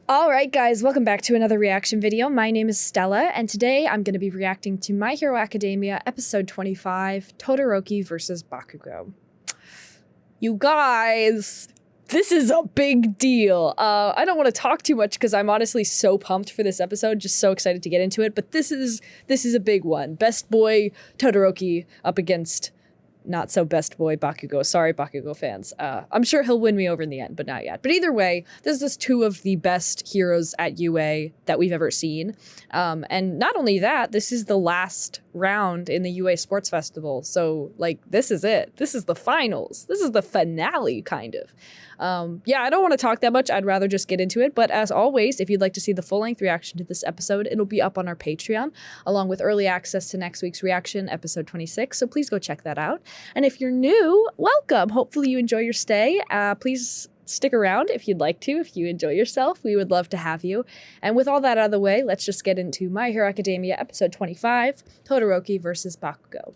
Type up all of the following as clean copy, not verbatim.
Alright guys, welcome back to another reaction video. My name is Stella, and today I'm going to be reacting to My Hero Academia episode 25, Todoroki vs. Bakugo. You guys, this is a big deal. I don't want to talk too much because I'm honestly so pumped for this episode, just so excited to get into it, but this is a big one. Best boy Todoroki up against not so best boy Bakugo. Sorry, Bakugo fans. I'm sure he'll win me over in the end, but not yet. But either way, this is two of the best heroes at UA that we've ever seen. And not only that, this is the last round in the UA Sports Festival. So, like, this is it. This is the finals. This is the finale, kind of. Yeah, I don't want to talk that much. I'd rather just get into it. But as always, if you'd like to see the full-length reaction to this episode, it'll be up on our Patreon, along with early access to next week's reaction, episode 26. So please go check that out. And if you're new, welcome. Hopefully you enjoy your stay. Please stick around if you'd like to. If you enjoy yourself, we would love to have you. And with all that out of the way, let's just get into My Hero Academia episode 25, Todoroki vs. Bakugo.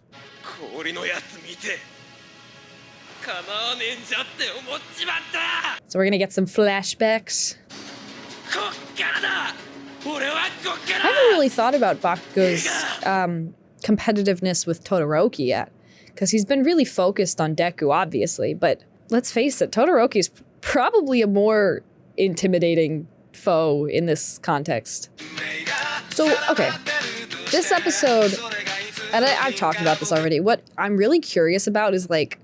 So we're gonna get some flashbacks. I haven't really thought about Bakugo's competitiveness with Todoroki yet, because he's been really focused on Deku, obviously, but let's face it, Todoroki's probably a more intimidating foe in this context. So, okay, this episode, and I've talked about this already, what I'm really curious about is, like,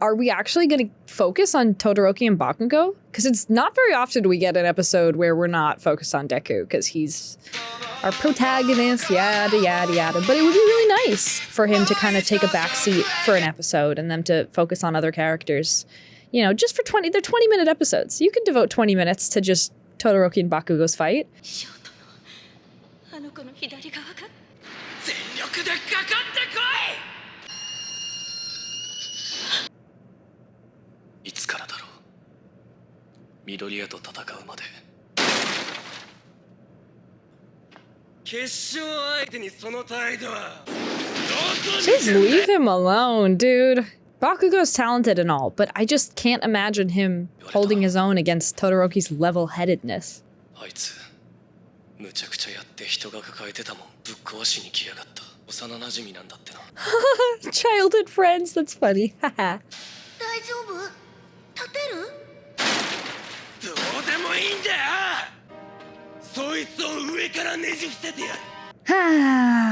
are we actually going to focus on Todoroki and Bakugo? Because it's not very often we get an episode where we're not focused on Deku, because he's our protagonist, yada, yada, yada. But it would be really nice for him to kind of take a backseat for an episode and them to focus on other characters. You know, just for they're 20-minute episodes. You can devote 20 minutes to just Todoroki and Bakugo's fight. Just leave him alone, dude. Bakugo's talented and all, but I just can't imagine him holding his own against Todoroki's level-headedness. Childhood friends, that's funny. Haha.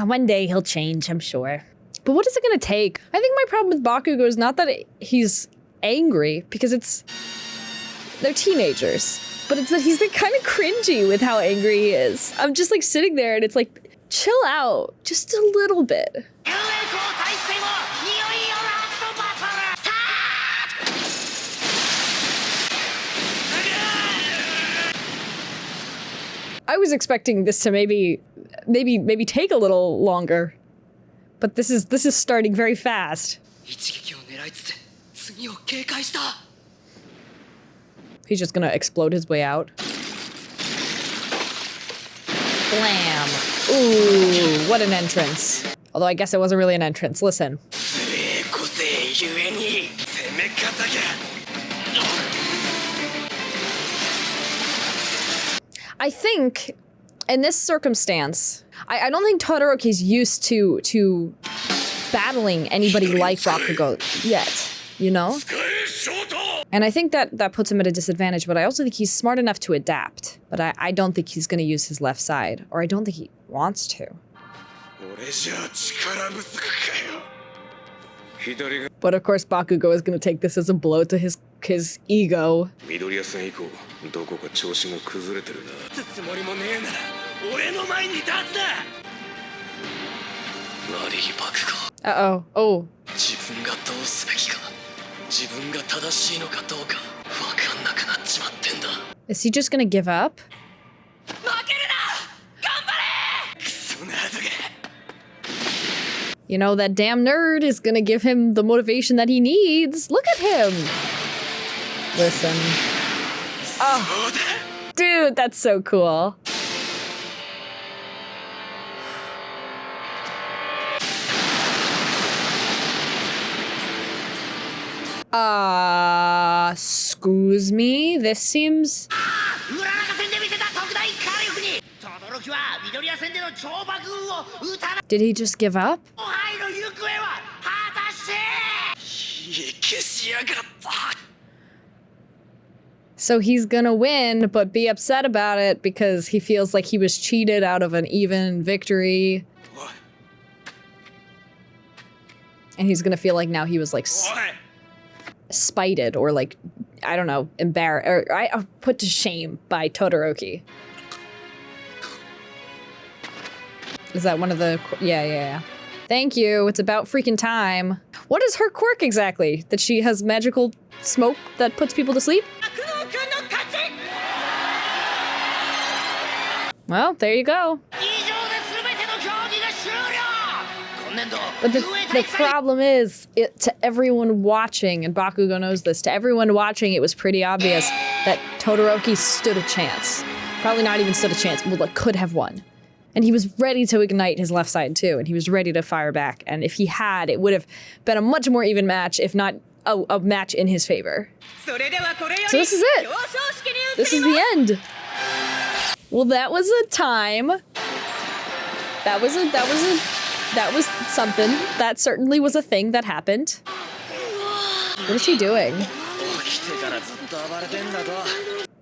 One day he'll change, I'm sure. But what is it gonna take? I think my problem with Bakugo is not that he's angry, because they're teenagers, but it's that he's like kind of cringy with how angry he is. I'm just like sitting there and it's like, chill out, just a little bit. I was expecting this to maybe take a little longer, but this is starting very fast. He's just gonna explode his way out. Blam! Ooh, what an entrance! Although I guess it wasn't really an entrance. Listen. I think, in this circumstance, I don't think Todoroki's used to battling anybody like Bakugo yet, you know? And I think that puts him at a disadvantage, but I also think he's smart enough to adapt. But I don't think he's gonna use his left side, or I don't think he wants to. But of course Bakugo is gonna take this as a blow to his ego. Uh-oh. Oh. Is he just gonna give up? You know, that damn nerd is gonna give him the motivation that he needs. Look at him. Listen. Oh, dude, that's so cool. Excuse me? This seems... Did he just give up? So he's gonna win, but be upset about it because he feels like he was cheated out of an even victory. And he's gonna feel like now he was like spited or like, I don't know, embarrassed or put to shame by Todoroki. Is that one of the, yeah. Thank you, it's about freaking time. What is her quirk exactly? That she has magical smoke that puts people to sleep? Well, there you go. But the problem is, to everyone watching, and Bakugo knows this, to everyone watching it was pretty obvious that Todoroki stood a chance. Probably not even stood a chance, well, like, could have won. And he was ready to ignite his left side too, and he was ready to fire back. And if he had, it would have been a much more even match, if not a match in his favor. So this is it. This is the end. Well, that was a time. That was something. That certainly was a thing that happened. What is he doing?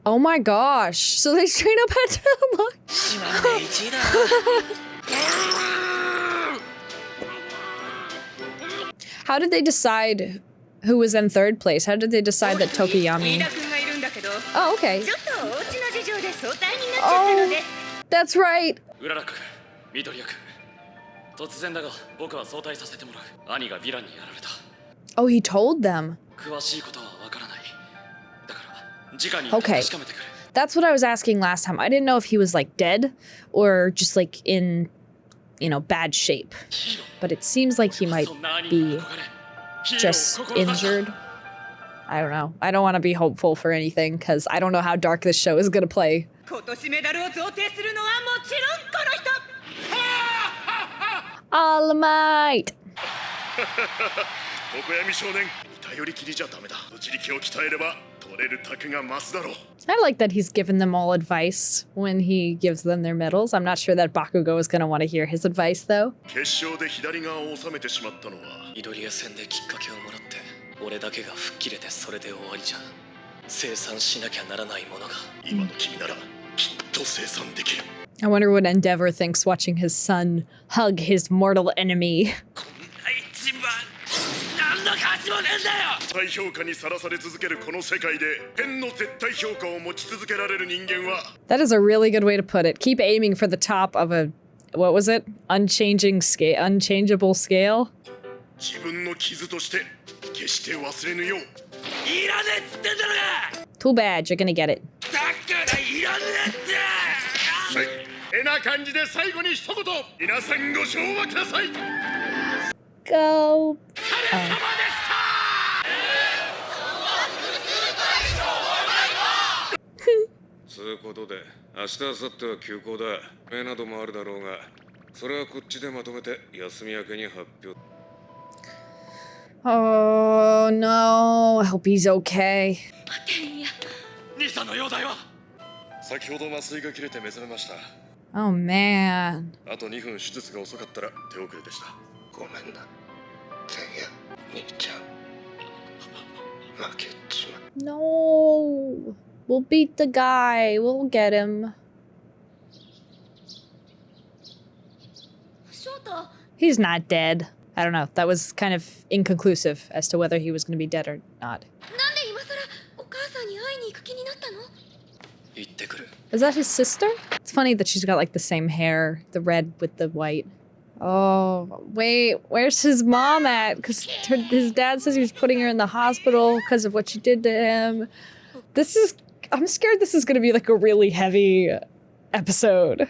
Oh my gosh. So they straight up had to look. How did they decide who was in third place? How did they decide that Tokiyami? Oh, okay. Oh, that's right. Oh, he told them. Okay. That's what I was asking last time. I didn't know if he was like dead or just like in, you know, bad shape. But it seems like he might be just injured. I don't know. I don't want to be hopeful for anything because I don't know how dark this show is going to play. All might. I like that he's given them all advice when he gives them their medals. I'm not sure that Bakugo is going to want to hear his advice, though. I wonder what Endeavor thinks watching his son hug his mortal enemy. That is a really good way to put it. Keep aiming for the top of a, what was it? Unchangeable scale? Too bad, you're gonna get it. Go. Oh no, I hope he's okay. Oh man. No. We'll beat the guy. We'll get him. He's not dead. I don't know. That was kind of inconclusive as to whether he was going to be dead or not. Is that his sister? It's funny that she's got like the same hair, the red with the white. Oh, wait, where's his mom at? Because his dad says he was putting her in the hospital because of what she did to him. I'm scared this is going to be like a really heavy episode.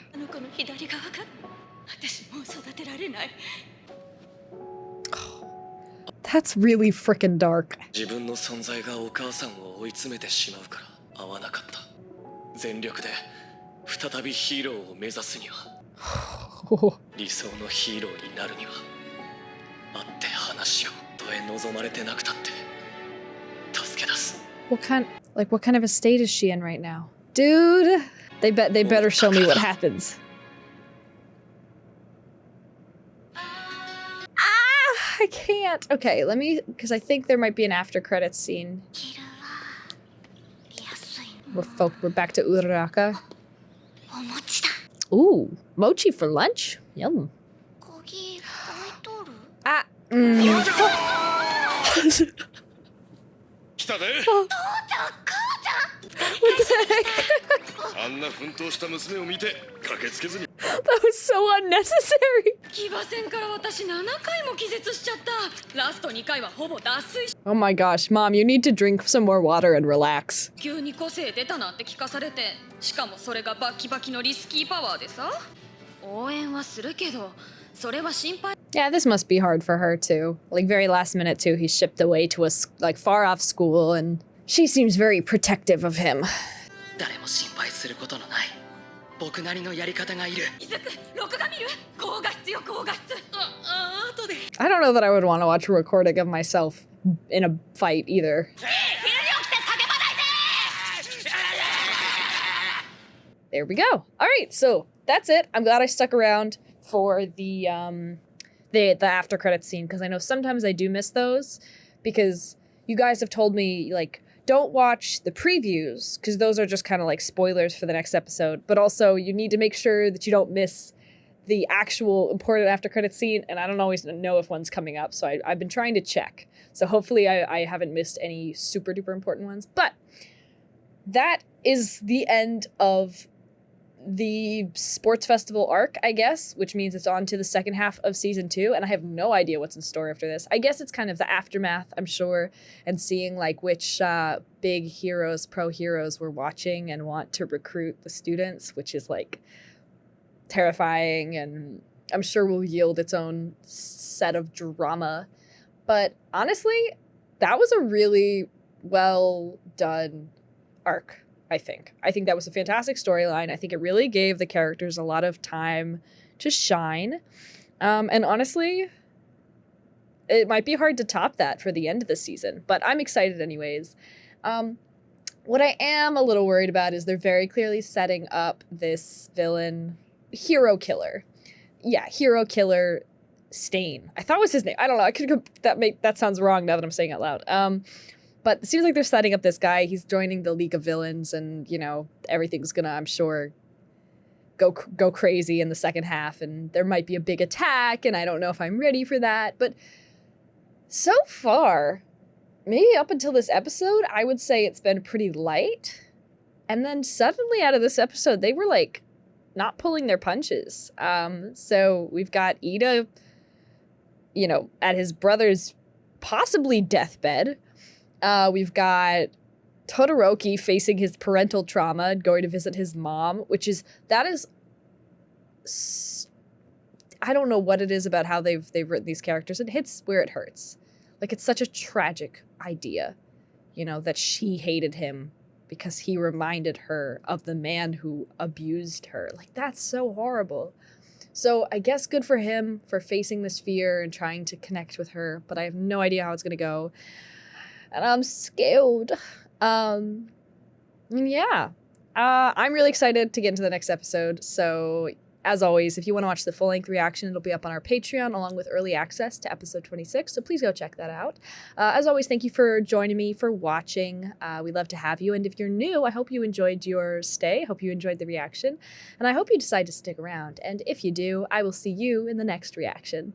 That's really freaking dark. What kind of a state is she in right now? Dude, they better show me what happens. yet? Okay, let me, because I think there might be an after credits scene. We're back to Uraraka. Ooh, mochi for lunch? Yum. Ah, What the heck? That was so unnecessary. Oh my gosh, Mom, you need to drink some more water and relax. Yeah, this must be hard for her too. Like very last minute too, he's shipped away to a like far off school and she seems very protective of him. I don't know that I would want to watch a recording of myself in a fight either. There we go. All right, so that's it. I'm glad I stuck around for the after credits scene because I know sometimes I do miss those because you guys have told me like don't watch the previews because those are just kind of like spoilers for the next episode, but also you need to make sure that you don't miss the actual important after credits scene, and I don't always know if one's coming up, so I've been trying to check. So hopefully I haven't missed any super duper important ones, but that is the end of the sports festival arc, I guess, which means it's on to the second half of season 2, and I have no idea what's in store after this. I guess it's kind of the aftermath, I'm sure, and seeing like which big heroes, pro heroes we're watching and want to recruit the students, which is like terrifying and I'm sure will yield its own set of drama. But honestly, that was a really well done arc. I think that was a fantastic storyline. I think it really gave the characters a lot of time to shine. And honestly, it might be hard to top that for the end of the season, but I'm excited anyways. What I am a little worried about is they're very clearly setting up this villain, hero killer. Yeah, hero killer Stain. I thought was his name. I don't know. I could go, that sounds wrong now that I'm saying it out loud. But it seems like they're setting up this guy. He's joining the League of Villains and, you know, everything's gonna, I'm sure, go crazy in the second half. And there might be a big attack, and I don't know if I'm ready for that. But so far, maybe up until this episode, I would say it's been pretty light. And then suddenly out of this episode, they were, like, not pulling their punches. So we've got Ida, you know, at his brother's possibly deathbed. We've got Todoroki facing his parental trauma and going to visit his mom, I don't know what it is about how they've written these characters. It hits where it hurts. Like, it's such a tragic idea, you know, that she hated him because he reminded her of the man who abused her. Like, that's so horrible. So I guess good for him for facing this fear and trying to connect with her, but I have no idea how it's going to go. And I'm scared. Yeah. I'm really excited to get into the next episode. So, as always, if you want to watch the full-length reaction, it'll be up on our Patreon along with early access to episode 26. So please go check that out. As always, thank you for joining me, for watching. We love to have you. And if you're new, I hope you enjoyed your stay. I hope you enjoyed the reaction. And I hope you decide to stick around. And if you do, I will see you in the next reaction.